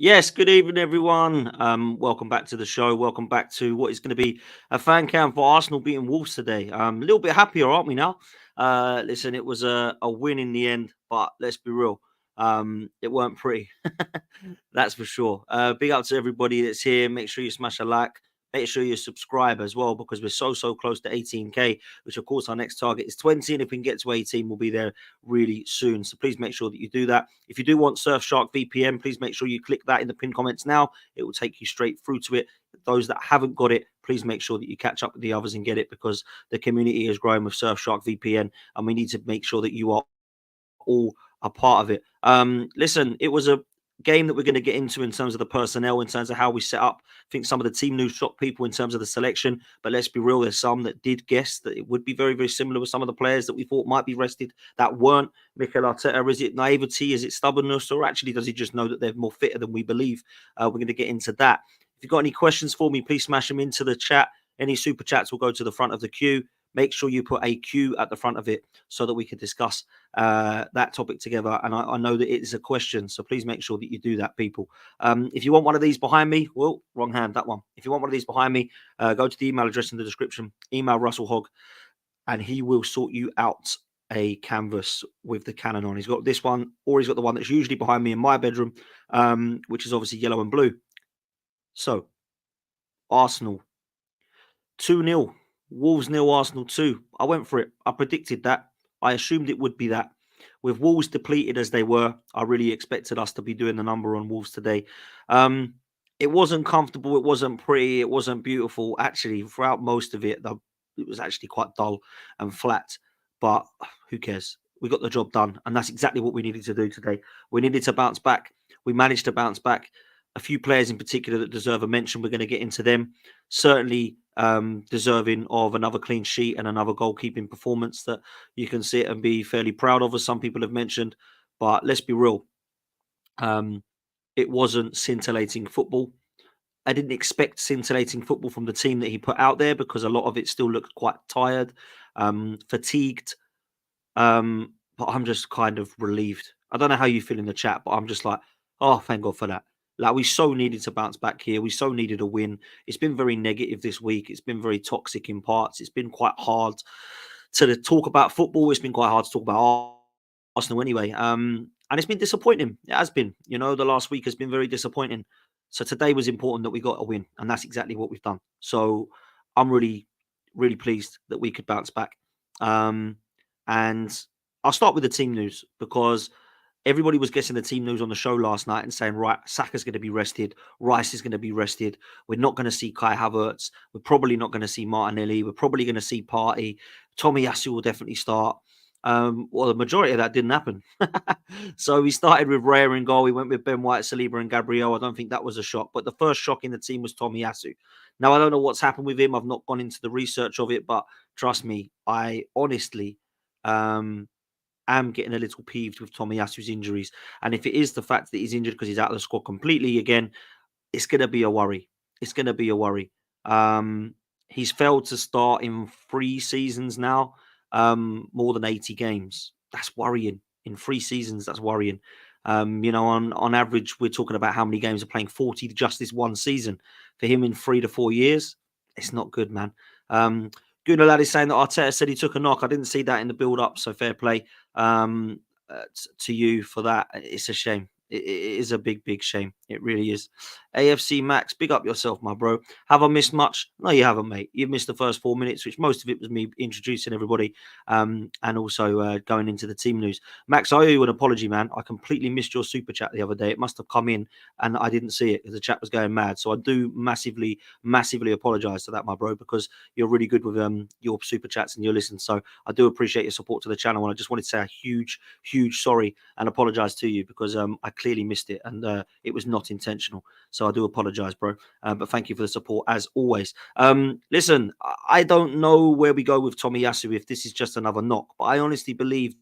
Yes, good evening, everyone. Welcome back to the show. Welcome back to what is going to be a fan cam for Arsenal beating Wolves today. A little bit happier, aren't we now? Listen, it was a win in the end, but let's be real. It weren't pretty. That's for sure. Big up to everybody that's here. Make sure you smash a like. Make sure you subscribe as well because we're so close to 18k, which of course our next target is 20. And if we can get to 18, we'll be there really soon. So please make sure that you do that. If you do want Surfshark VPN, please make sure you click that in the pinned comments now. It will take you straight through to it. Those that haven't got it, please make sure that you catch up with the others and get it because the community is growing with Surfshark VPN and we need to make sure that you are all a part of it. Listen, it was a game that we're going to get into in terms of the personnel, in terms of how we set up. I think some of the team news shocked people in terms of the selection, but let's be real, there's some that did guess that it would be very similar with some of the players that we thought might be rested that weren't. Mikel Arteta, is it naivety? Is it stubbornness? Or actually does he just know that they're more fitter than we believe? We're going to get into that. If you've got any questions for me, please smash them into the chat. Any super chats will go to the front of the queue. Make sure you put a Q at the front of it so that we can discuss that topic together. And I know that it is a question, so please make sure that you do that, people. If you want one of these behind me, well, wrong hand, that one. If you want one of these behind me, go to the email address in the description, email Russell Hogg, and he will sort you out a canvas with the Canon on. He's got this one, or he's got the one that's usually behind me in my bedroom, which is obviously yellow and blue. So, Arsenal, 2-0. Wolves 0, Arsenal 2. I went for it. I predicted that. I assumed it would be that. With Wolves depleted as they were, I really expected us to be doing the number on Wolves today. It wasn't comfortable. It wasn't pretty. It wasn't beautiful. Actually, throughout most of it, it was actually quite dull and flat. But who cares? We got the job done. And that's exactly what we needed to do today. We needed to bounce back. We managed to bounce back. A few players in particular that deserve a mention. We're going to get into them. Certainly deserving of another clean sheet and another goalkeeping performance that you can sit and be fairly proud of, as some people have mentioned. But let's be real. It wasn't scintillating football. I didn't expect scintillating football from the team that he put out there because a lot of it still looked quite tired, fatigued. But I'm just kind of relieved. I don't know how you feel in the chat, but I'm just like, oh, thank God for that. Like, we so needed to bounce back here. We so needed a win. It's been very negative this week. It's been very toxic in parts. It's been quite hard to talk about football. It's been quite hard to talk about Arsenal anyway. And it's been disappointing. It has been. You know, the last week has been very disappointing. So today was important that we got a win, and that's exactly what we've done. So I'm really pleased that we could bounce back. And I'll start with the team news because everybody was guessing the team news on the show last night and saying, right, Saka's going to be rested. Rice is going to be rested. We're not going to see Kai Havertz. We're probably not going to see Martinelli. We're probably going to see Partey. Tomiyasu will definitely start. Well, the majority of that didn't happen. So we started with Raya in goal. We went with Ben White, Saliba and Gabriel. I don't think that was a shock. But the first shock in the team was Tomiyasu. Now, I don't know what's happened with him. I've not gone into the research of it. But trust me, I honestly am getting a little peeved with Tomiyasu's injuries. And if it is the fact that he's injured because he's out of the squad completely again, it's going to be a worry. It's going to be a worry. He's failed to start in 3 seasons now, more than 80 games. That's worrying. In 3 seasons, that's worrying. You know, on average, we're talking about how many games are playing 40 just this one season. For him in 3 to 4 years, it's not good, man. Gunnar Lad is saying that Arteta said he took a knock. I didn't see that in the build-up, so fair play to you for that. It's a shame. It is a big shame. It really is. AFC Max, big up yourself, my bro. Have I missed much? No, you haven't, mate. You've missed the first 4 minutes, which most of it was me introducing everybody and also going into the team news. Max, I owe you an apology, man. I completely missed your super chat the other day. It must have come in and I didn't see it because the chat was going mad. So I do massively apologize to that, my bro, because you're really good with your super chats and your listens. So I do appreciate your support to the channel. And I just wanted to say a huge sorry and apologize to you because I clearly missed it and it was not intentional. So I do apologize, bro. But thank you for the support as always. Listen, I don't know where we go with Tomiyasu if this is just another knock, but I honestly believe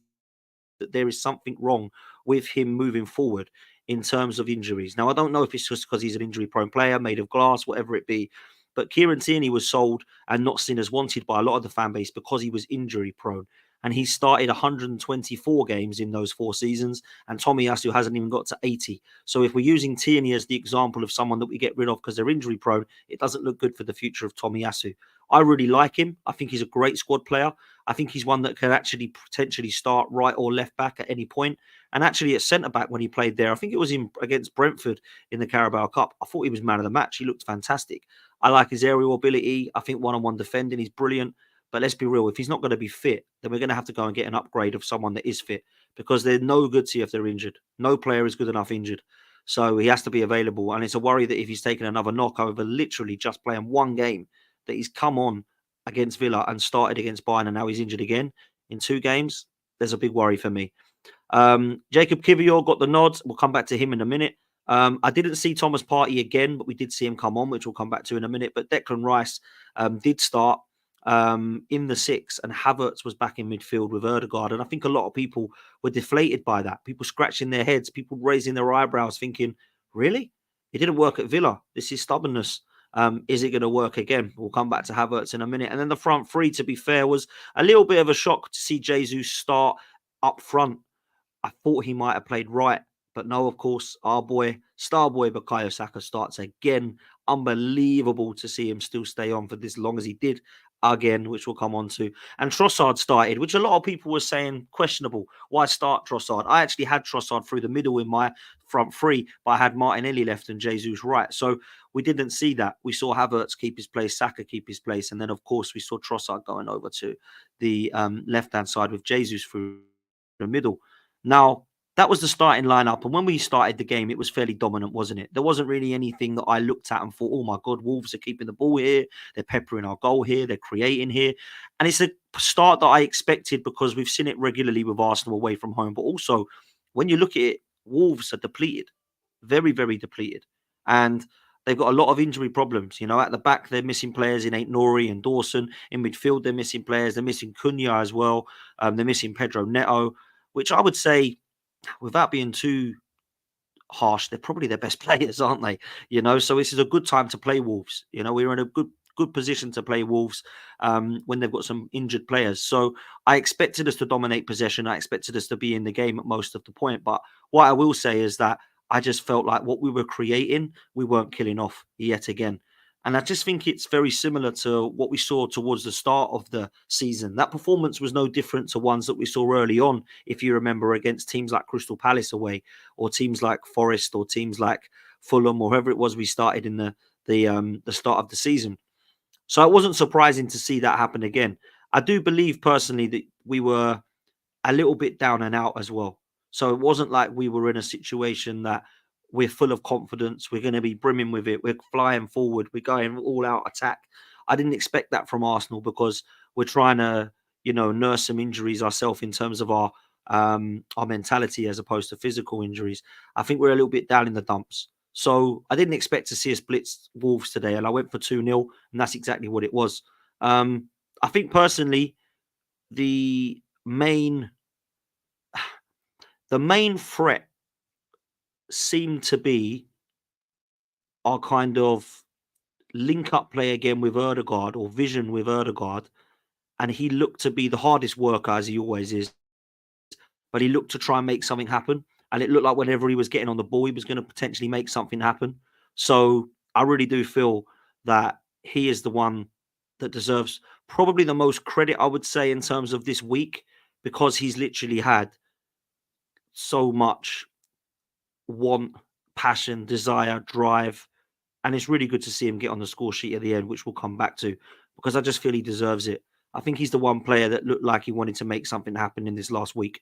that there is something wrong with him moving forward in terms of injuries. Now, I don't know if it's just because he's an injury-prone player, made of glass, whatever it be, but Kieran Tierney was sold and not seen as wanted by a lot of the fan base because he was injury-prone. and he started 124 games in those 4 seasons, and Tomiyasu hasn't even got to 80. So if we're using Tierney as the example of someone that we get rid of because they're injury prone, it doesn't look good for the future of Tomiyasu. I really like him. I think he's a great squad player. I think he's one that can actually potentially start right or left back at any point. And actually at centre back when he played there, I think it was against Brentford in the Carabao Cup. I thought he was man of the match. He looked fantastic. I like his aerial ability. I think one-on-one defending, he's brilliant. But let's be real, if he's not going to be fit, then we're going to have to go and get an upgrade of someone that is fit, because they're no good to you if they're injured. No player is good enough injured. So he has to be available. And it's a worry that if he's taken another knock over literally just playing one game, that he's come on against Villa and started against Bayern and now he's injured again in 2 games, there's a big worry for me. Jacob Kivior got the nod. We'll come back to him in a minute. I didn't see Thomas Partey again, but we did see him come on, which we'll come back to in a minute. But Declan Rice did start in the 6, and Havertz was back in midfield with Odegaard. And I think a lot of people were deflated by that. People scratching their heads, people raising their eyebrows, thinking, really? It didn't work at Villa. This is stubbornness. Is it going to work again? We'll come back to Havertz in a minute. And then the front three, to be fair, was a little bit of a shock to see Jesus start up front. I thought he might have played right, but no, of course, our boy, star boy Bukayo Saka starts again. Unbelievable to see him still stay on for this long as he did again, which we'll come on to. And Trossard started, which a lot of people were saying questionable. Why start Trossard? I actually had Trossard through the middle in my front three, but I had Martinelli left and Jesus right. So we didn't see that. We saw Havertz keep his place, Saka keep his place. And then, of course, we saw Trossard going over to the left-hand side with Jesus through the middle. Now, that was the starting lineup. And when we started the game, it was fairly dominant, wasn't it? There wasn't really anything that I looked at and thought, oh my God, Wolves are keeping the ball here. They're peppering our goal here. They're creating here. And it's a start that I expected because we've seen it regularly with Arsenal away from home. But also, when you look at it, Wolves are depleted, very, very depleted. And they've got a lot of injury problems. You know, at the back, they're missing players in Aït-Nouri and Dawson. In midfield, they're missing players. They're missing Cunha as well. They're missing Pedro Neto, which I would say, without being too harsh, they're probably their best players, aren't they? You know, so this is a good time to play Wolves. You know, we're in a good position to play Wolves when they've got some injured players. So I expected us to dominate possession. I expected us to be in the game at most of the point. But what I will say is that I just felt like what we were creating, we weren't killing off yet again. And I just think it's very similar to what we saw towards the start of the season. That performance was no different to ones that we saw early on, if you remember, against teams like Crystal Palace away, or teams like Forest, or teams like Fulham, or whoever it was we started in the start of the season. So it wasn't surprising to see that happen again. I do believe personally that we were a little bit down and out as well. So it wasn't like we were in a situation that we're full of confidence. We're going to be brimming with it. We're flying forward. We're going all out attack. I didn't expect that from Arsenal because we're trying to, you know, nurse some injuries ourselves in terms of our mentality as opposed to physical injuries. I think we're a little bit down in the dumps. So I didn't expect to see us blitz Wolves today, and I went for 2-0, and that's exactly what it was. I think personally, the main threat seemed to be our kind of link up play again with Odegaard, or vision with Odegaard. And he looked to be the hardest worker, as he always is. But he looked to try and make something happen. And it looked like whenever he was getting on the ball, he was going to potentially make something happen. So I really do feel that he is the one that deserves probably the most credit, I would say, in terms of this week, because he's literally had so much want, passion, desire, drive. And it's really good to see him get on the score sheet at the end, which we'll come back to, because I just feel he deserves it. I think he's the one player that looked like he wanted to make something happen in this last week.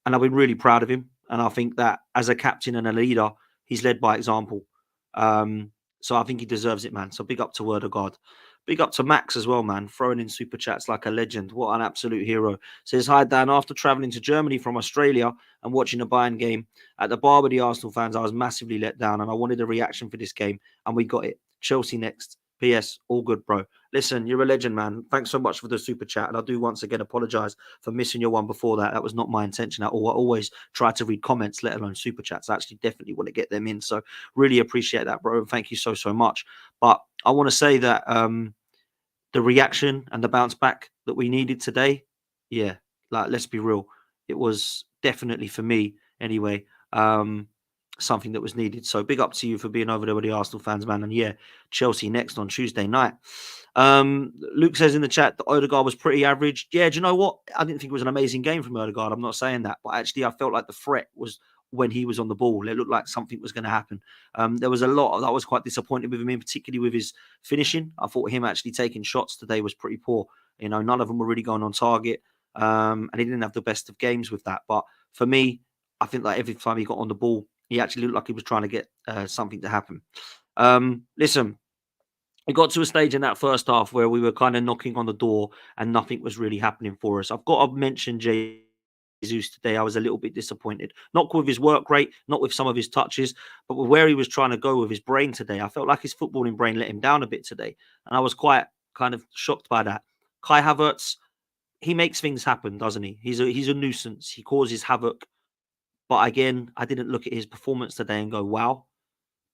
And I've been really proud of him. And I think that as a captain and a leader, he's led by example. So I think he deserves it, man. So big up to Odegaard. Big up to Max as well, man. Throwing in super chats like a legend. What an absolute hero. Says, hi, Dan. After travelling to Germany from Australia and watching a Bayern game, at the bar with the Arsenal fans, I was massively let down and I wanted a reaction for this game. And we got it. Chelsea next. PS, all good, bro. Listen, you're a legend, man. Thanks so much for the super chat. And I do once again apologize for missing your one before that. That was not my intention at all. I always try to read comments, let alone super chats. I actually definitely want to get them in. So really appreciate that, bro. And thank you so, so much. But I want to say that the reaction and the bounce back that we needed today, yeah, Like, let's be real. It was definitely for me anyway. Something that was needed. So big up to you for being over there with the Arsenal fans, man. And yeah, Chelsea next on Tuesday night. Luke says in the chat that Odegaard was pretty average. Yeah, do you know what? I didn't think it was an amazing game from Odegaard. I'm not saying that, but actually, I felt like the threat was when he was on the ball. It looked like something was going to happen. There was a lot I was quite disappointed with him, in particularly with his finishing. I thought him actually taking shots today was pretty poor. You know, none of them were really going on target, and he didn't have the best of games with that. But for me, I think like every time he got on the ball, he actually looked like he was trying to get something to happen. Listen, it got to a stage in that first half where we were kind of knocking on the door and nothing was really happening for us. I've got to mention Jesus today. I was a little bit disappointed, not with his work rate, not with some of his touches, but with where he was trying to go with his brain today. I felt like his footballing brain let him down a bit today, and I was quite kind of shocked by that. Kai Havertz, he makes things happen, doesn't he? He's a nuisance. He causes havoc. But again, I didn't look at his performance today and go, wow.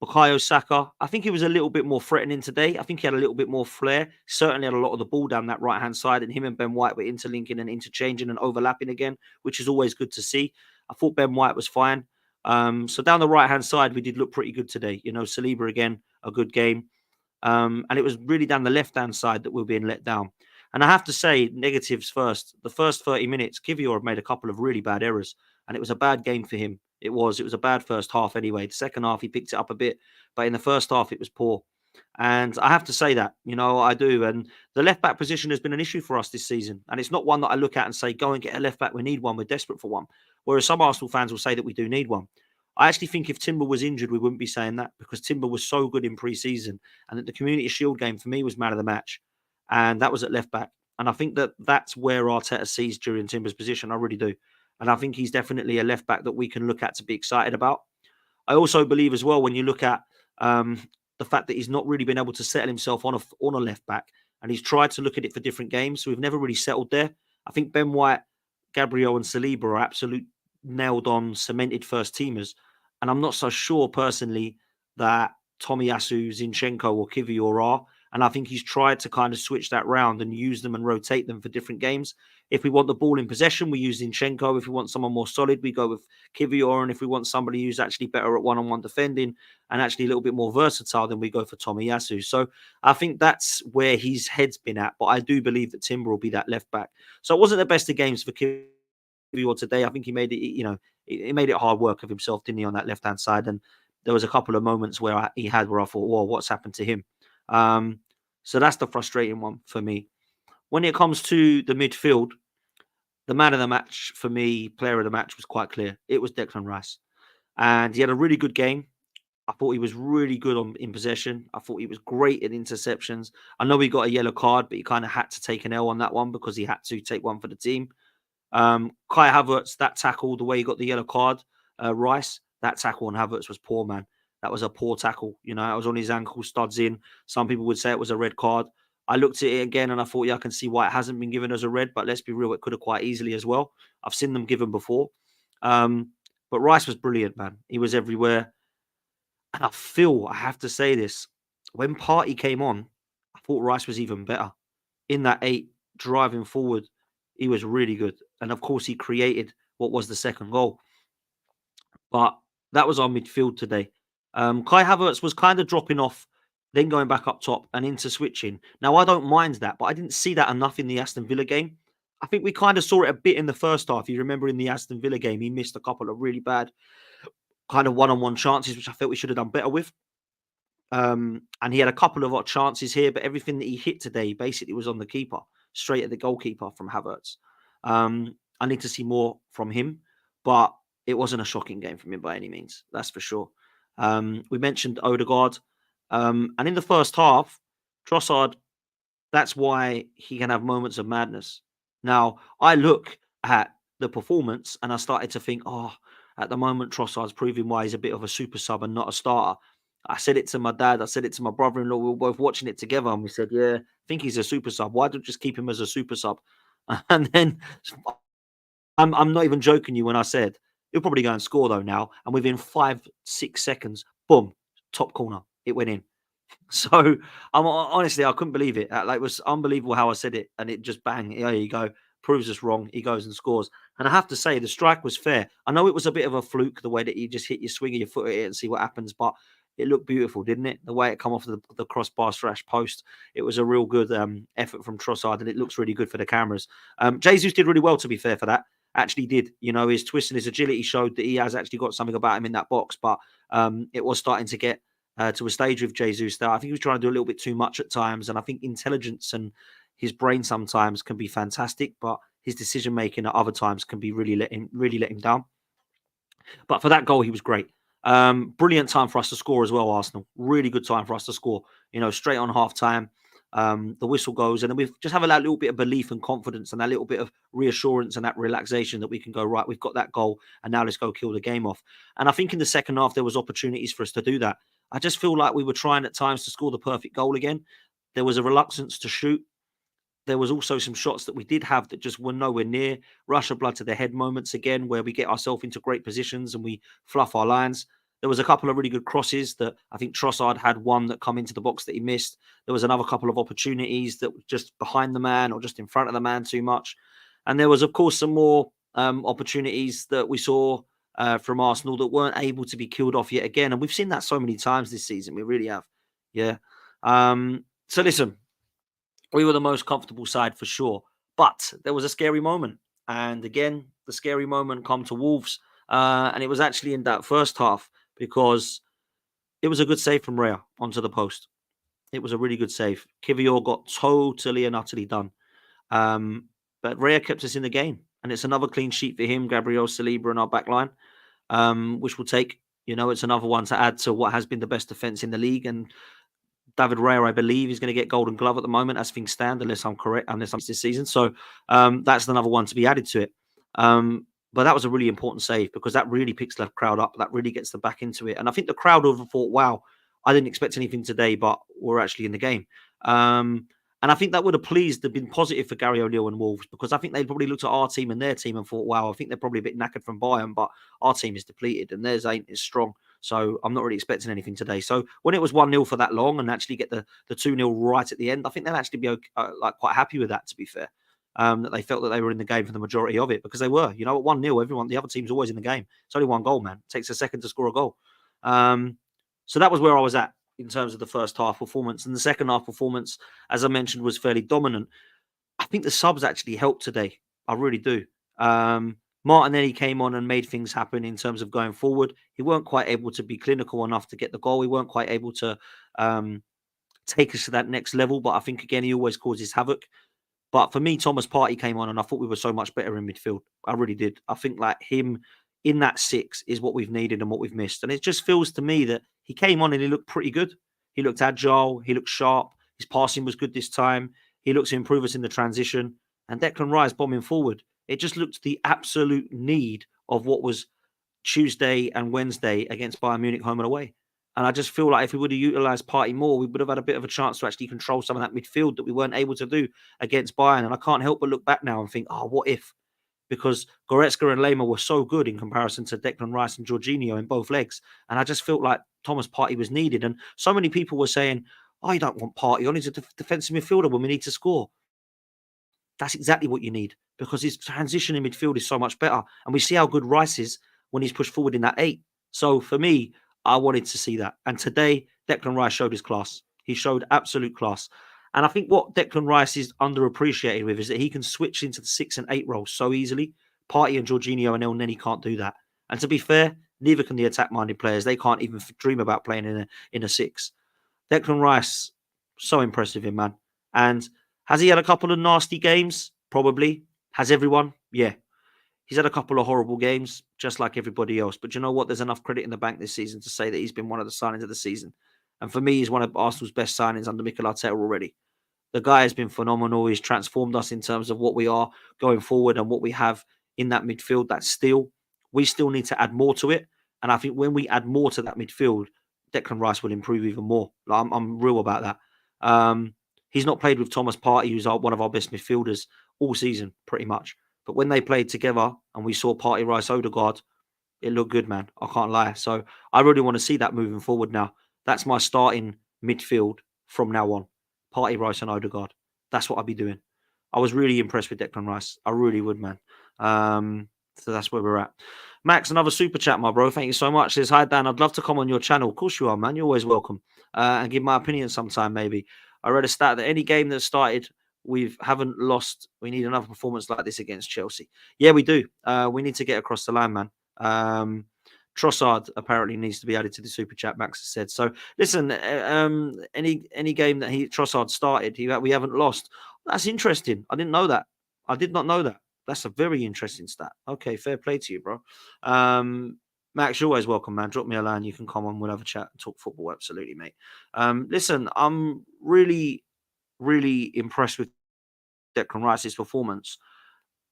Bukayo Saka, I think he was a little bit more threatening today. I think he had a little bit more flair. Certainly had a lot of the ball down that right-hand side, and him and Ben White were interlinking and interchanging and overlapping again, which is always good to see. I thought Ben White was fine. So down the right-hand side, we did look pretty good today. You know, Saliba again, a good game. And it was really down the left-hand side that we were being let down. And I have to say, negatives first. The first 30 minutes, Kivior made a couple of really bad errors, and it was a bad game for him. It was a bad first half anyway. The second half, he picked it up a bit, but in the first half, it was poor. And I have to say that, you know, I do. And the left back position has been an issue for us this season. And it's not one that I look at and say, go and get a left back. We need one. We're desperate for one. Whereas some Arsenal fans will say that we do need one. I actually think if Timber was injured, we wouldn't be saying that, because Timber was so good in pre-season, and that the Community Shield game for me was man of the match, and that was at left back. And I think that that's where Arteta sees during Timber's position. I really do, and I think he's definitely a left back that we can look at to be excited about. I also believe as well, when you look at the fact that he's not really been able to settle himself on a left back, and he's tried to look at it for different games, so we've never really settled there. I think Ben White, Gabriel, and Saliba are absolute nailed on, cemented first teamers. And I'm not so sure personally that Tomiyasu, Zinchenko, or Kivior are. And I think he's tried to kind of switch that round and use them and rotate them for different games. If we want the ball in possession, we use Zinchenko. If we want someone more solid, we go with Kivior. And if we want somebody who's actually better at one-on-one defending and actually a little bit more versatile, then we go for Tomiyasu. So I think that's where his head's been at. But I do believe that Timber will be that left back. So it wasn't the best of games for Kivior today. I think he made it, you know, he made it hard work of himself, didn't he, on that left-hand side? And there was a couple of moments where I thought, whoa, what's happened to him? So that's the frustrating one for me. When it comes to the midfield, the man of the match for me, player of the match, was quite clear. It was Declan Rice. And he had a really good game. I thought he was really good in possession. I thought he was great at interceptions. I know he got a yellow card, but he kind of had to take an L on that one because he had to take one for the team. Kai Havertz, that tackle, the way he got the yellow card, Rice, that tackle on Havertz was poor, man. That was a poor tackle. You know, it was on his ankle, studs in. Some people would say it was a red card. I looked at it again and I thought, yeah, I can see why it hasn't been given as a red, but let's be real, it could have quite easily as well. I've seen them given before. But Rice was brilliant, man. He was everywhere. And I have to say this, when Partey came on, I thought Rice was even better. In that 8, driving forward, he was really good. And of course, he created what was the second goal. But that was our midfield today. Kai Havertz was kind of dropping off, then going back up top and into switching. Now, I don't mind that, but I didn't see that enough in the Aston Villa game. I think we kind of saw it a bit in the first half. You remember in the Aston Villa game, he missed a couple of really bad kind of one-on-one chances, which I felt we should have done better with. And he had a couple of chances here, but everything that he hit today basically was on the keeper, straight at the goalkeeper from Havertz. I need to see more from him, but it wasn't a shocking game from him by any means. That's for sure. We mentioned Odegaard. And in the first half, Trossard, that's why he can have moments of madness. Now, I look at the performance and I started to think, at the moment, Trossard's proving why he's a bit of a super sub and not a starter. I said it to my dad. I said it to my brother-in-law. We were both watching it together, and we said, "Yeah, I think he's a super sub. Why don't you just keep him as a super sub?" And then I'm not even joking you when I said he'll probably go and score though now. And within 5-6 seconds, boom, top corner, it went in. So honestly, I couldn't believe it. Like, it was unbelievable how I said it, and it just bang. There you go. proves us wrong. He goes and scores. And I have to say, the strike was fair. I know it was a bit of a fluke, the way that you just hit your swing of your foot at it and see what happens, but it looked beautiful, didn't it? The way it come off the crossbar / post. It was a real good effort from Trossard, and it looks really good for the cameras. Jesus did really well, to be fair, for that. Actually did. His twist and his agility showed that he has actually got something about him in that box, but it was starting to get to a stage with Jesus that I think he was trying to do a little bit too much at times, and I think intelligence and his brain sometimes can be fantastic, but his decision making at other times can be really let him down. But for that goal, he was great. Brilliant time for us to score as well, Arsenal. Really good time for us to score. Straight on half time. The whistle goes, and then we just have that little bit of belief and confidence and that little bit of reassurance and that relaxation that we can go, right, we've got that goal, and now let's go kill the game off. And I think in the second half, there was opportunities for us to do that. I just feel like we were trying at times to score the perfect goal again. There was a reluctance to shoot. There was also some shots that we did have that just were nowhere near. Rush of blood to the head moments again, where we get ourselves into great positions and we fluff our lines. There was a couple of really good crosses that I think Trossard had one that come into the box that he missed. There was another couple of opportunities that were just behind the man or just in front of the man too much. And there was, of course, some more opportunities that we saw from Arsenal that weren't able to be killed off yet again. And we've seen that so many times this season. We really have. Yeah. So listen, we were the most comfortable side for sure. But there was a scary moment. And again, the scary moment come to Wolves. And it was actually in that first half because it was a good save from Raya onto the post. It was a really good save. Kivior got totally and utterly done. But Raya kept us in the game. And it's another clean sheet for him, Gabriel Saliba, and our back line, which will take, it's another one to add to what has been the best defence in the league. And David Raya, I believe, is going to get Golden Glove at the moment as things stand, unless I'm correct, unless I'm this season. So that's another one to be added to it. But that was a really important save because that really picks the crowd up. That really gets them back into it. And I think the crowd would have thought, wow, I didn't expect anything today, but we're actually in the game. And I think that would have been positive for Gary O'Neill and Wolves because I think they probably looked at our team and their team and thought, wow, I think they're probably a bit knackered from Bayern, but our team is depleted and theirs ain't as strong. So I'm not really expecting anything today. So when it was 1-0 for that long and actually get the 2-0 right at the end, I think they'll actually be quite happy with that, to be fair. That they felt that they were in the game for the majority of it because they were. At 1-0, the other team's always in the game. It's only one goal, man. It takes a second to score a goal. So that was where I was at in terms of the first half performance. And the second half performance, as I mentioned, was fairly dominant. I think the subs actually helped today. I really do. Martinelli came on and made things happen in terms of going forward. He weren't quite able to be clinical enough to get the goal. He weren't quite able to take us to that next level. But I think, again, he always causes havoc. But for me, Thomas Partey came on and I thought we were so much better in midfield. I really did. I think him in that 6 is what we've needed and what we've missed. And it just feels to me that he came on and he looked pretty good. He looked agile. He looked sharp. His passing was good this time. He looked to improve us in the transition. And Declan Rice bombing forward. It just looked the absolute need of what was Tuesday and Wednesday against Bayern Munich home and away. And I just feel like if we would have utilised Partey more, we would have had a bit of a chance to actually control some of that midfield that we weren't able to do against Bayern. And I can't help but look back now and think, what if? Because Goretzka and Lema were so good in comparison to Declan Rice and Jorginho in both legs. And I just felt like Thomas Partey was needed. And so many people were saying, you don't want Partey on. He's a defensive midfielder when we need to score. That's exactly what you need because his transition in midfield is so much better. And we see how good Rice is when he's pushed forward in that 8. So for me, I wanted to see that. And today, Declan Rice showed his class. He showed absolute class. And I think what Declan Rice is underappreciated with is that he can switch into the 6 and 8 roles so easily. Partey and Jorginho and El Neni can't do that. And to be fair, neither can the attack-minded players. They can't even dream about playing in a 6. Declan Rice, so impressive him, man. And has he had a couple of nasty games? Probably. Has everyone? Yeah. He's had a couple of horrible games, just like everybody else. But you know what? There's enough credit in the bank this season to say that he's been one of the signings of the season. And for me, he's one of Arsenal's best signings under Mikel Arteta already. The guy has been phenomenal. He's transformed us in terms of what we are going forward and what we have in that midfield. We still need to add more to it. And I think when we add more to that midfield, Declan Rice will improve even more. I'm real about that. He's not played with Thomas Partey, who's one of our best midfielders all season, pretty much. But when they played together and we saw Partey, Rice, Odegaard, it looked good, man. I can't lie. So I really want to see that moving forward now. That's my starting midfield from now on. Partey, Rice and Odegaard. That's what I'll be doing. I was really impressed with Declan Rice. I really would, man. So that's where we're at. Max, another super chat, my bro. Thank you so much. Says, hi, Dan. I'd love to come on your channel. Of course you are, man. You're always welcome. And give my opinion sometime, maybe. I read a stat that any game that started, we haven't lost. We need another performance like this against Chelsea. Yeah, we do. We need to get across the line, man. Trossard apparently needs to be added to the super chat, Max has said. So listen, any game that Trossard started, we haven't lost. That's interesting. I didn't know that. I did not know that. That's a very interesting stat. Okay, fair play to you, bro. Max, you're always welcome, man. Drop me a line. You can come on. We'll have a chat and talk football. Absolutely, mate. Listen, I'm really, really impressed with Declan Rice's performance.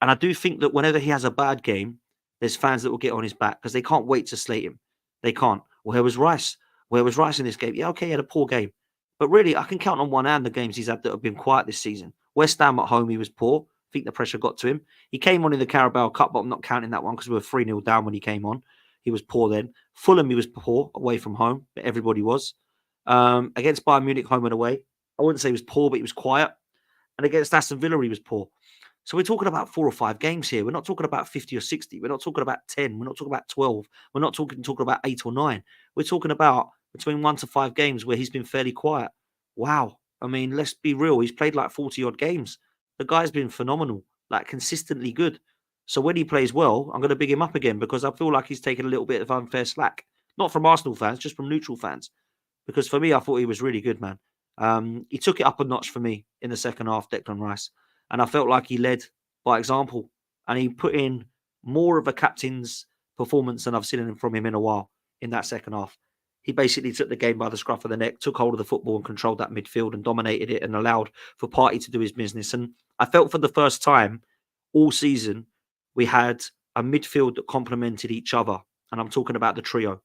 And I do think that whenever he has a bad game, there's fans that will get on his back because they can't wait to slate him. They can't. Well, where was Rice? Where was Rice in this game? Yeah, okay, he had a poor game. But really, I can count on one hand the games he's had that have been quiet this season. West Ham at home, he was poor. I think the pressure got to him. He came on in the Carabao Cup, but I'm not counting that one because we were 3-0 down when he came on. He was poor then. Fulham, he was poor away from home, but everybody was. Against Bayern Munich, home and away, I wouldn't say he was poor, but he was quiet. And against Aston Villa, he was poor. So we're talking about 4 or 5 games here. We're not talking about 50 or 60. We're not talking about 10. We're not talking about 12. We're not talking about 8 or 9. We're talking about between 1 to 5 games where he's been fairly quiet. Wow. I mean, let's be real. He's played like 40 odd games. The guy's been phenomenal, like consistently good. So when he plays well, I'm going to big him up again because I feel like he's taken a little bit of unfair slack. Not from Arsenal fans, just from neutral fans. Because for me, I thought he was really good, man. He took it up a notch for me in the second half, Declan Rice. And I felt like he led by example. And he put in more of a captain's performance than I've seen from him in a while in that second half. He basically took the game by the scruff of the neck, took hold of the football and controlled that midfield and dominated it and allowed for Partey to do his business. And I felt for the first time all season, we had a midfield that complemented each other. And I'm talking about the trio.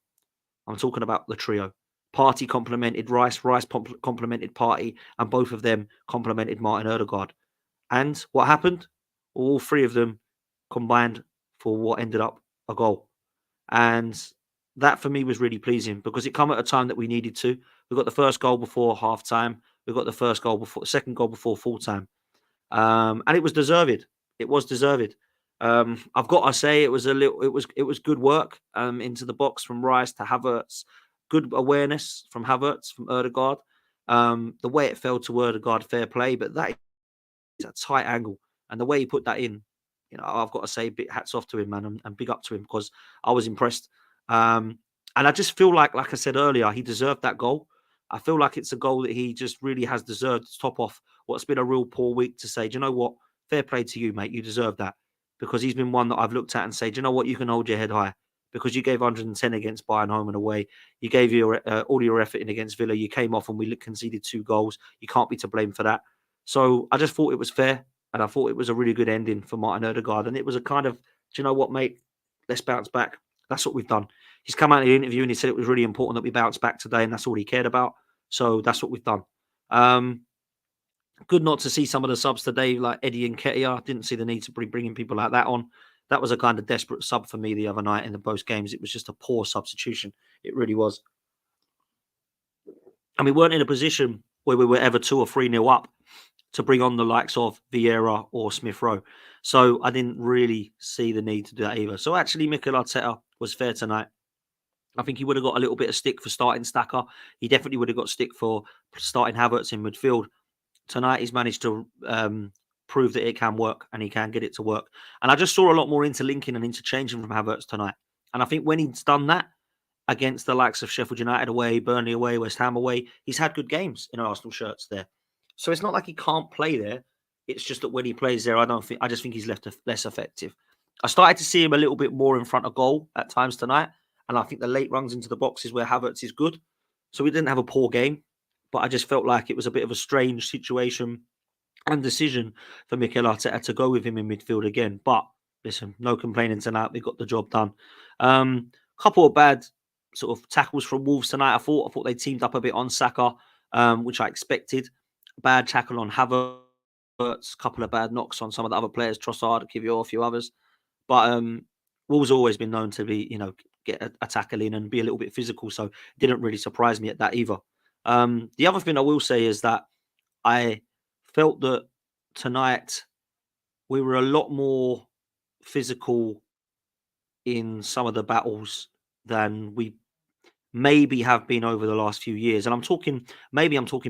Partey complemented Rice, Rice complemented Partey, and both of them complemented Martin Odegaard. And what happened? All 3 of them combined for what ended up a goal. And that for me was really pleasing because it came at a time that we needed to. We got the first goal before half time. We got the second goal before full time. And it was deserved. It was deserved. I've got to say it was good work into the box from Rice to Havertz. Good awareness from Havertz, from Odegaard. The way it fell to Odegaard, fair play, but that is a tight angle. And the way he put that in, I've got to say, hats off to him, man, and big up to him because I was impressed. And I just feel like I said earlier, he deserved that goal. I feel like it's a goal that he just really has deserved to top off what's been a real poor week to say, do you know what? Fair play to you, mate. You deserve that. Because he's been one that I've looked at and say, do you know what? You can hold your head high. Because you gave 110 against Bayern home and away. You gave all your effort in against Villa. You came off and we conceded 2 goals. You can't be to blame for that. So I just thought it was fair. And I thought it was a really good ending for Martin Odegaard. And it was a kind of, do you know what, mate? Let's bounce back. That's what we've done. He's come out in the interview and he said it was really important that we bounce back today. And that's all he cared about. So that's what we've done. Good not to see some of the subs today, like Eddie and Ketia. Didn't see the need to bringing people like that on. That was a kind of desperate sub for me the other night in the both games. It was just a poor substitution. It really was. And we weren't in a position where we were ever 2 or 3-0 up to bring on the likes of Vieira or Smith Rowe. So I didn't really see the need to do that either. So actually, Mikel Arteta was fair tonight. I think he would have got a little bit of stick for starting Stacker. He definitely would have got stick for starting Havertz in midfield. Tonight, he's managed to prove that it can work and he can get it to work. And I just saw a lot more interlinking and interchanging from Havertz tonight. And I think when he's done that against the likes of Sheffield United away, Burnley away, West Ham away, he's had good games in Arsenal shirts there. So it's not like he can't play there. It's just that when he plays there, I just think he's less effective. I started to see him a little bit more in front of goal at times tonight. And I think the late runs into the box is where Havertz is good. So we didn't have a poor game. But I just felt like it was a bit of a strange situation and decision for Mikel Arteta to go with him in midfield again. But listen, no complaining tonight. We got the job done. Couple of bad sort of tackles from Wolves tonight. I thought they teamed up a bit on Saka, which I expected. Bad tackle on Havertz. Couple of bad knocks on some of the other players. Trossard, Kivior, a few others. But Wolves always been known to be, get a tackle in and be a little bit physical. So it didn't really surprise me at that either. The other thing I will say is that I felt that tonight we were a lot more physical in some of the battles than we maybe have been over the last few years. And I'm talking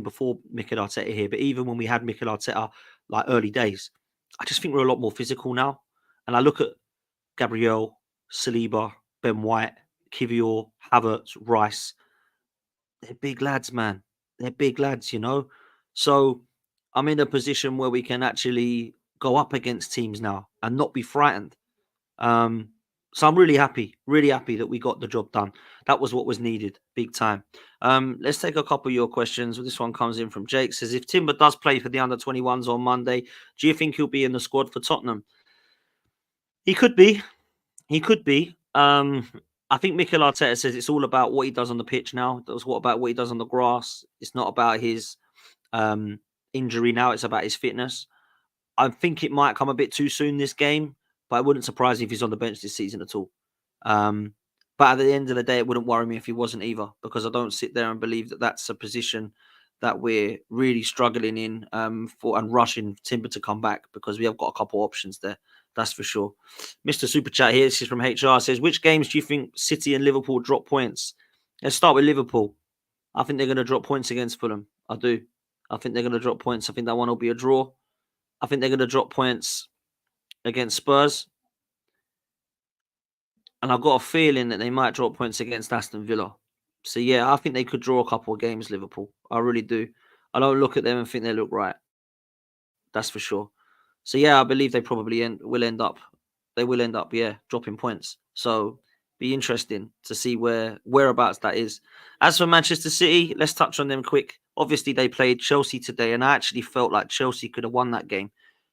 before Mikel Arteta here, but even when we had Mikel Arteta, like early days, I just think we're a lot more physical now. And I look at Gabriel, Saliba, Ben White, Kivior, Havertz, Rice. They're big lads, man. They're big lads, you know. So I'm in a position where we can actually go up against teams now and not be frightened. Um, so I'm really happy that we got the job done. That was what was needed, big time. Let's take a couple of your questions. This one comes in from Jake. Says, if Timber does play for the under-21s on Monday, do you think he'll be in the squad for Tottenham? He could be. He could be. I think Mikel Arteta says it's all about what he does on the pitch now. It's what about what he does on the grass. It's not about his injury now. It's about his fitness. I think it might come a bit too soon this game, but it wouldn't surprise me if he's on the bench this season at all. But at the end of the day, it wouldn't worry me if he wasn't either, because I don't sit there and believe that that's a position that we're really struggling in for and rushing Timber to come back, because we have got a couple options there. That's for sure. Mr. Super Chat here, this is from HR, says, which games do you think City and Liverpool drop points? Let's start with Liverpool. I think they're going to drop points against Fulham. I do. I think they're going to drop points. I think that one will be a draw. I think they're going to drop points against Spurs. And I've got a feeling that they might drop points against Aston Villa. So, yeah, I think they could draw a couple of games, Liverpool. I really do. I don't look at them and think they look right. That's for sure. So, yeah, I believe they probably will end up, dropping points. So, be interesting to see whereabouts that is. As for Manchester City, let's touch on them quick. Obviously, they played Chelsea today, and I actually felt like Chelsea could have won that game.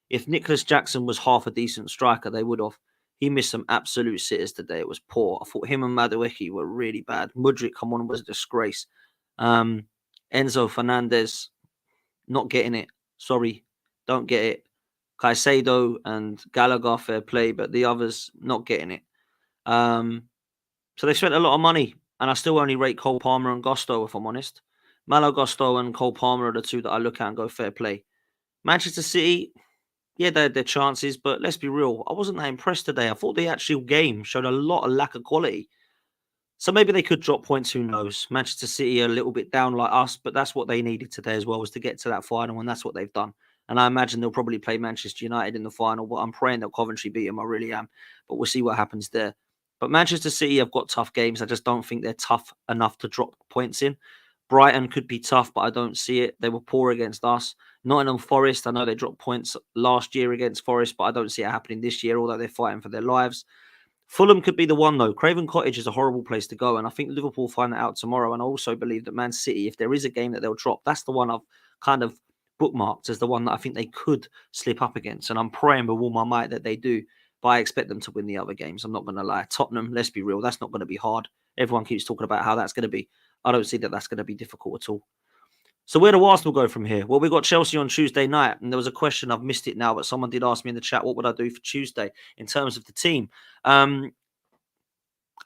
If Nicholas Jackson was half a decent striker, they would have. He missed some absolute sitters today. It was poor. I thought him and Madueke were really bad. Mudryk, come on, was a disgrace. Enzo Fernandez, not getting it. Sorry, don't get it. Caicedo and Gallagher, fair play, but the others, not getting it. So they spent a lot of money, and I still only rate Cole Palmer and Gusto, if I'm honest. Malo Gusto and Cole Palmer are the two that I look at and go fair play. Manchester City, yeah, they had their chances, but let's be real. I wasn't that impressed today. I thought the actual game showed a lot of lack of quality. So maybe they could drop points, who knows. Manchester City are a little bit down like us, but that's what they needed today as well, was to get to that final, and that's what they've done. And I imagine they'll probably play Manchester United in the final, but I'm praying that Coventry beat them. I really am. But we'll see what happens there. But Manchester City have got tough games. I just don't think they're tough enough to drop points in. Brighton could be tough, but I don't see it. They were poor against us. Nottingham Forest, I know they dropped points last year against Forest, but I don't see it happening this year, although they're fighting for their lives. Fulham could be the one, though. Craven Cottage is a horrible place to go, and I think Liverpool will find that out tomorrow. And I also believe that Man City, if there is a game that they'll drop, that's the one I've kind of bookmarked as the one that I think they could slip up against. And I'm praying with all my might that they do, but I expect them to win the other games. I'm not going to lie. Tottenham, let's be real, that's not going to be hard. Everyone keeps talking about how that's going to be. I don't see that that's going to be difficult at all. So where do Arsenal go from here? Well, we got Chelsea on Tuesday night, and there was a question, I've missed it now, but someone did ask me in the chat, what would I do for Tuesday in terms of the team? I'd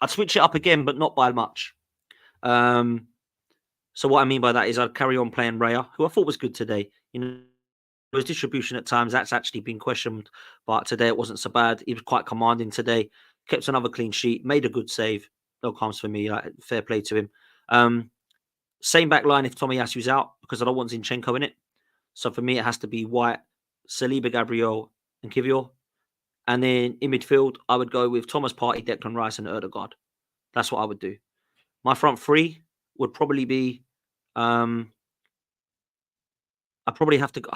switch it up again, but not by much. So what I mean by that is I'd carry on playing Raya, who I thought was good today. You know, his distribution at times, that's actually been questioned, but today it wasn't so bad. He was quite commanding today, kept another clean sheet, made a good save. No comes for me, fair play to him. Same back line if Tomiyasu's out, because I don't want Zinchenko in it. So for me, it has to be White, Saliba, Gabriel, and Kivior. And then in midfield, I would go with Thomas Partey, Declan Rice, and Odegaard. That's what I would do. My front three would probably be... I probably have to go...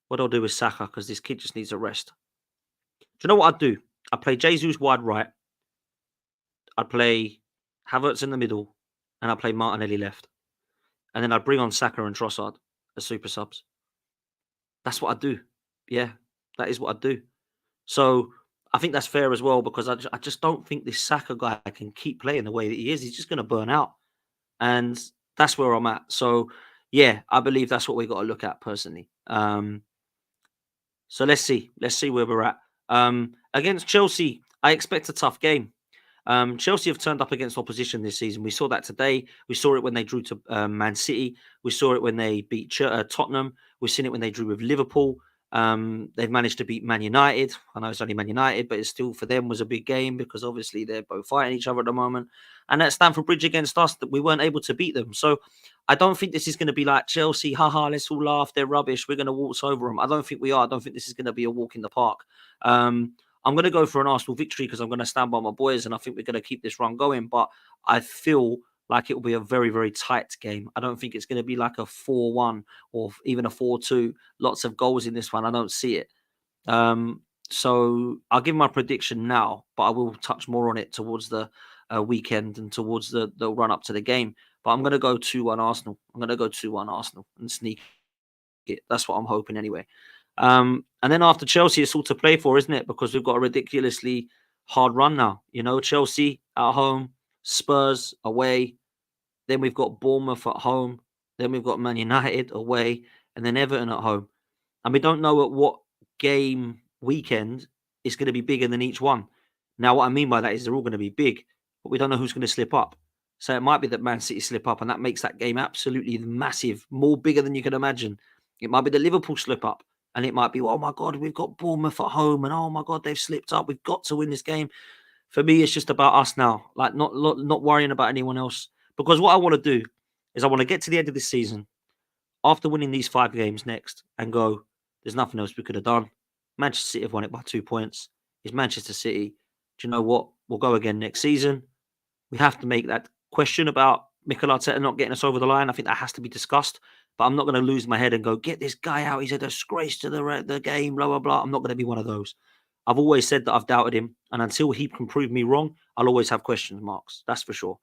What I'll do is Saka, because this kid just needs a rest. Do you know what I'd do? I'd play Jesus wide right. I'd play Havertz in the middle. And I'd play Martinelli left. And then I'd bring on Saka and Trossard as super subs. That's what I'd do. Yeah, that is what I'd do. So I think that's fair as well, because I just don't think this Saka guy can keep playing the way that he is. He's just going to burn out. And that's where I'm at. So, yeah, I believe that's what we've got to look at personally. So let's see. Let's see where we're at. Against Chelsea, I expect a tough game. Chelsea have turned up against opposition this season. We saw that today. We saw it when they drew to Man City. We saw it when they beat Tottenham. We've seen it when they drew with Liverpool. They've managed to beat Man United. I know it's only Man United, but it still for them was a big game because obviously they're both fighting each other at the moment. And at Stamford Bridge against us, that we weren't able to beat them. So I don't think this is going to be like Chelsea. Haha, let's all laugh. They're rubbish. We're going to waltz over them. I don't think we are. I don't think this is going to be a walk in the park. I'm going to go for an Arsenal victory because I'm going to stand by my boys and I think we're going to keep this run going. But I feel like it will be a very, very tight game. I don't think it's going to be like a 4-1 or even a 4-2. Lots of goals in this one. I don't see it. So I'll give my prediction now, but I will touch more on it towards the weekend and towards the run up to the game. But I'm going to go 2-1 Arsenal. I'm going to go 2-1 Arsenal and sneak it. That's what I'm hoping anyway. And then after Chelsea, it's all to play for, isn't it? Because we've got a ridiculously hard run now. You know, Chelsea at home, Spurs away. Then we've got Bournemouth at home. Then we've got Man United away. And then Everton at home. And we don't know at what game weekend is going to be bigger than each one. Now, what I mean by that is they're all going to be big, but we don't know who's going to slip up. So it might be that Man City slip up, and that makes that game absolutely massive, more bigger than you can imagine. It might be the Liverpool slip up, and it might be, oh my God, we've got Bournemouth at home, and oh my God, they've slipped up. We've got to win this game. For me, it's just about us now, like not worrying about anyone else. Because what I want to do is I want to get to the end of this season after winning these 5 games next and go, there's nothing else we could have done. Manchester City have won it by 2 points. It's Manchester City. Do you know what? We'll go again next season. We have to make that question about Mikel Arteta not getting us over the line. I think that has to be discussed. But I'm not going to lose my head and go, get this guy out. He's a disgrace to the game, blah, blah, blah. I'm not going to be one of those. I've always said that I've doubted him. And until he can prove me wrong, I'll always have question marks. That's for sure.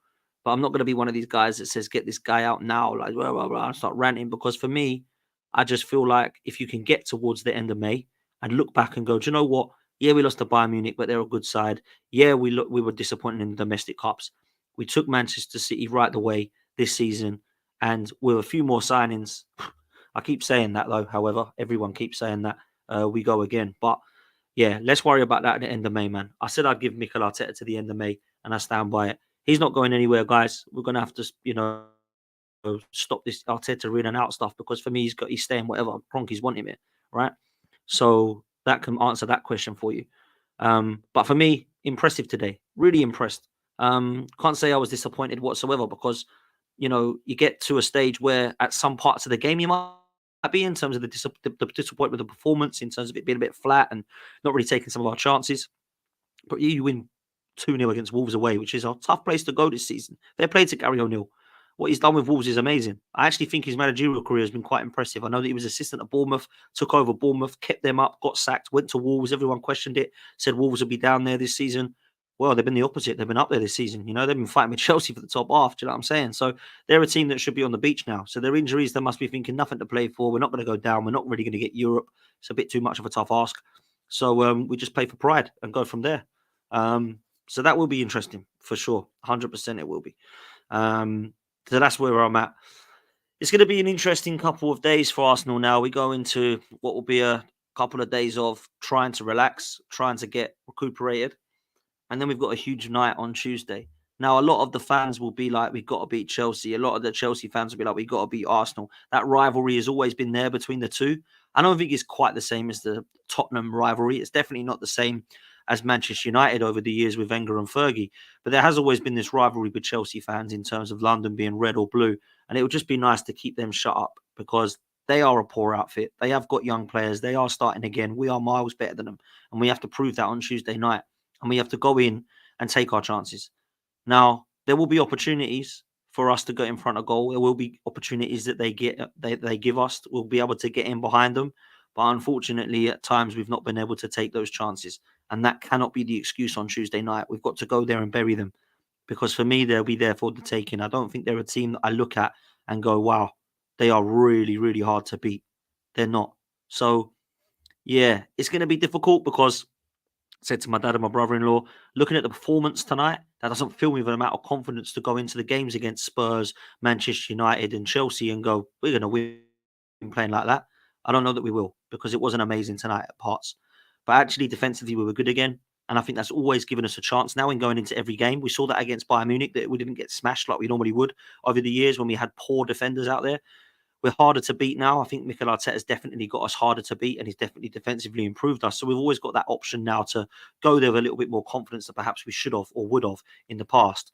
But I'm not going to be one of these guys that says, get this guy out now. Like, blah, blah, blah, and start ranting. Because for me, I just feel like if you can get towards the end of May and look back and go, do you know what? Yeah, we lost to Bayern Munich, but they're a good side. Yeah, we were disappointed in the domestic cups. We took Manchester City right the way this season. And with a few more signings, I keep saying that though, however, everyone keeps saying that we go again. But yeah, let's worry about that at the end of May, man. I said I'd give Mikel Arteta to the end of May, and I stand by it. He's not going anywhere, guys. We're going to have to, stop this Arteta in and out stuff because for me, he's staying whatever Kroenke's want him here, right? So that can answer that question for you. But for me, impressive today. Really impressed. Can't say I was disappointed whatsoever because, you get to a stage where at some parts of the game you might be in terms of the disappointment with the performance, in terms of it being a bit flat and not really taking some of our chances. But you win 2-0 against Wolves away, which is a tough place to go this season. Fair play to Gary O'Neill. What he's done with Wolves is amazing. I actually think his managerial career has been quite impressive. I know that he was assistant at Bournemouth, took over Bournemouth, kept them up, got sacked, went to Wolves. Everyone questioned it, said Wolves would be down there this season. Well, they've been the opposite. They've been up there this season. They've been fighting with Chelsea for the top half. Do you know what I'm saying? So they're a team that should be on the beach now. So their injuries, they must be thinking nothing to play for. We're not going to go down. We're not really going to get Europe. It's a bit too much of a tough ask. So we just play for pride and go from there. So that will be interesting for sure. 100% it will be. So that's where I'm at. It's going to be an interesting couple of days for Arsenal now. We go into what will be a couple of days of trying to relax, trying to get recuperated. And then we've got a huge night on Tuesday. Now, a lot of the fans will be like, we've got to beat Chelsea. A lot of the Chelsea fans will be like, we've got to beat Arsenal. That rivalry has always been there between the two. I don't think it's quite the same as the Tottenham rivalry. It's definitely not the same as Manchester United over the years with Wenger and Fergie. But there has always been this rivalry with Chelsea fans in terms of London being red or blue. And it would just be nice to keep them shut up because they are a poor outfit. They have got young players. They are starting again. We are miles better than them. And we have to prove that on Tuesday night. And we have to go in and take our chances. Now, there will be opportunities for us to get in front of goal. There will be opportunities that they give us. We'll be able to get in behind them. But unfortunately, at times, we've not been able to take those chances. And that cannot be the excuse on Tuesday night. We've got to go there and bury them. Because for me, they'll be there for the taking. I don't think they're a team that I look at and go, wow, they are really, really hard to beat. They're not. So, yeah, it's going to be difficult because I said to my dad and my brother-in-law, looking at the performance tonight, that doesn't fill me with an amount of confidence to go into the games against Spurs, Manchester United and Chelsea and go, we're going to win playing like that. I don't know that we will because it wasn't amazing tonight at parts. But actually, defensively, we were good again. And I think that's always given us a chance now in going into every game. We saw that against Bayern Munich, that we didn't get smashed like we normally would over the years when we had poor defenders out there. We're harder to beat now. I think Mikel Arteta's definitely got us harder to beat, and he's definitely defensively improved us. So we've always got that option now to go there with a little bit more confidence than perhaps we should have or would have in the past.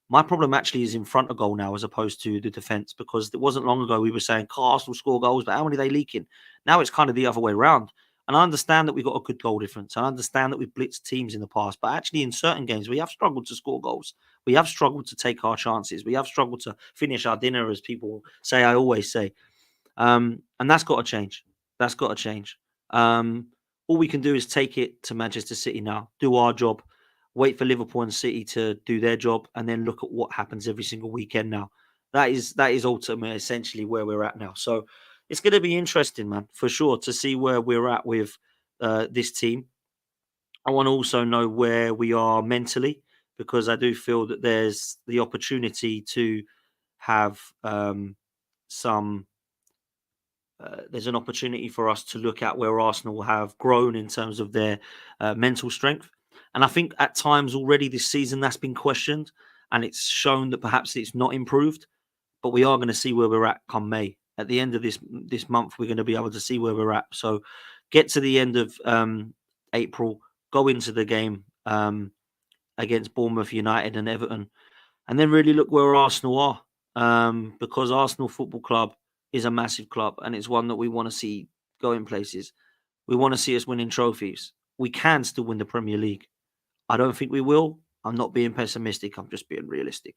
My problem actually is in front of goal now as opposed to the defence, because it wasn't long ago we were saying Arsenal score goals, but how many are they leaking? Now it's kind of the other way around. And I understand that we've got a good goal difference. I understand that we've blitzed teams in the past, but actually in certain games we have struggled to score goals. We have struggled to take our chances. We have struggled to finish our dinner, as people say, I always say. And that's got to change. That's got to change. All we can do is take it to Manchester City now, do our job, wait for Liverpool and City to do their job, and then look at what happens every single weekend now. That is ultimately essentially where we're at now. So it's going to be interesting, man, for sure, to see where we're at with this team. I want to also know where we are mentally, because I do feel that there's the opportunity to have there's an opportunity for us to look at where Arsenal have grown in terms of their mental strength. And I think at times already this season that's been questioned, and it's shown that perhaps it's not improved. But we are going to see where we're at come May. At the end of this month, we're going to be able to see where we're at. So get to the end of April, go into the game against Bournemouth, United and Everton, and then really look where Arsenal are, because Arsenal Football Club is a massive club, and it's one that we want to see going places. We want to see us winning trophies. We can still win the Premier League. I don't think we will. I'm not being pessimistic. I'm just being realistic.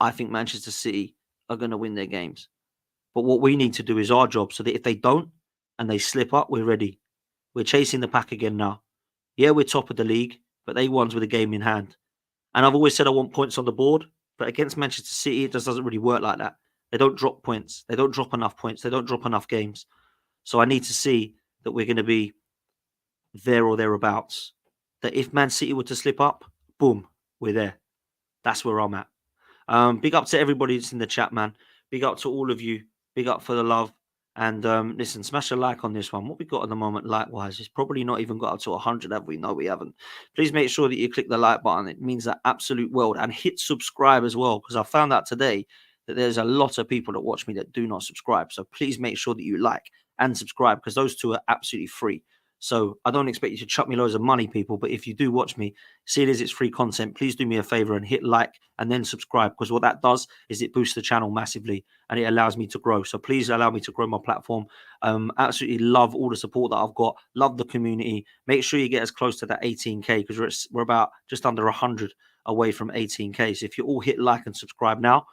I think Manchester City are going to win their games. But what we need to do is our job, so that if they don't and they slip up, we're ready. We're chasing the pack again now. Yeah, we're top of the league, but they won with a game in hand. And I've always said I want points on the board, but against Manchester City, it just doesn't really work like that. They don't drop points. They don't drop enough points. They don't drop enough games. So I need to see that we're going to be there or thereabouts. That if Man City were to slip up, boom, we're there. That's where I'm at. Big up to everybody that's in the chat, man. Big up to all of you. Big up for the love. And listen, smash a like on this one. What we got at the moment, like-wise, it's probably not even got up to 100, have we? No, we haven't. Please make sure that you click the like button. It means the absolute world. And hit subscribe as well, because I found out today that there's a lot of people that watch me that do not subscribe. So please make sure that you like and subscribe, because those two are absolutely free. So I don't expect you to chuck me loads of money, people, but if you do watch me, see it as it's free content, please do me a favor and hit like and then subscribe, because what that does is it boosts the channel massively and it allows me to grow. So please allow me to grow my platform. Absolutely love all the support that I've got. Love the community. Make sure you get as close to that 18K, because we're about just under 100 away from 18K. So if you all hit like and subscribe now,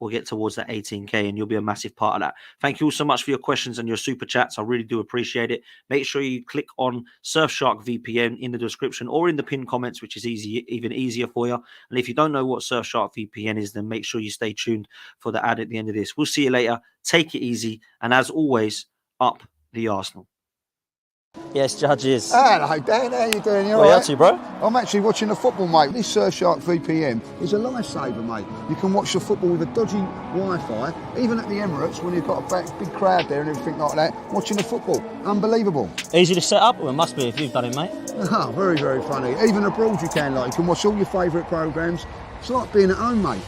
we'll get towards that 18K and you'll be a massive part of that. Thank you all so much for your questions and your super chats. I really do appreciate it. Make sure you click on Surfshark VPN in the description or in the pinned comments, which is even easier for you. And if you don't know what Surfshark VPN is, then make sure you stay tuned for the ad at the end of this. We'll see you later. Take it easy. And as always, up the Arsenal. Yes, judges. Hello, Dan. How you doing? You what are you up to, bro? I'm actually watching the football, mate. This Surfshark VPN is a lifesaver, mate. You can watch the football with a dodgy Wi-Fi, even at the Emirates when you've got a big crowd there and everything like that, watching the football. Unbelievable. Easy to set up? Well, it must be if you've done it, mate. Oh, very, very funny. Even abroad you can watch all your favourite programmes. It's like being at home, mate.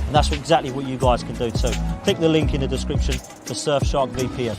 And that's exactly what you guys can do too. Click the link in the description for Surfshark VPN.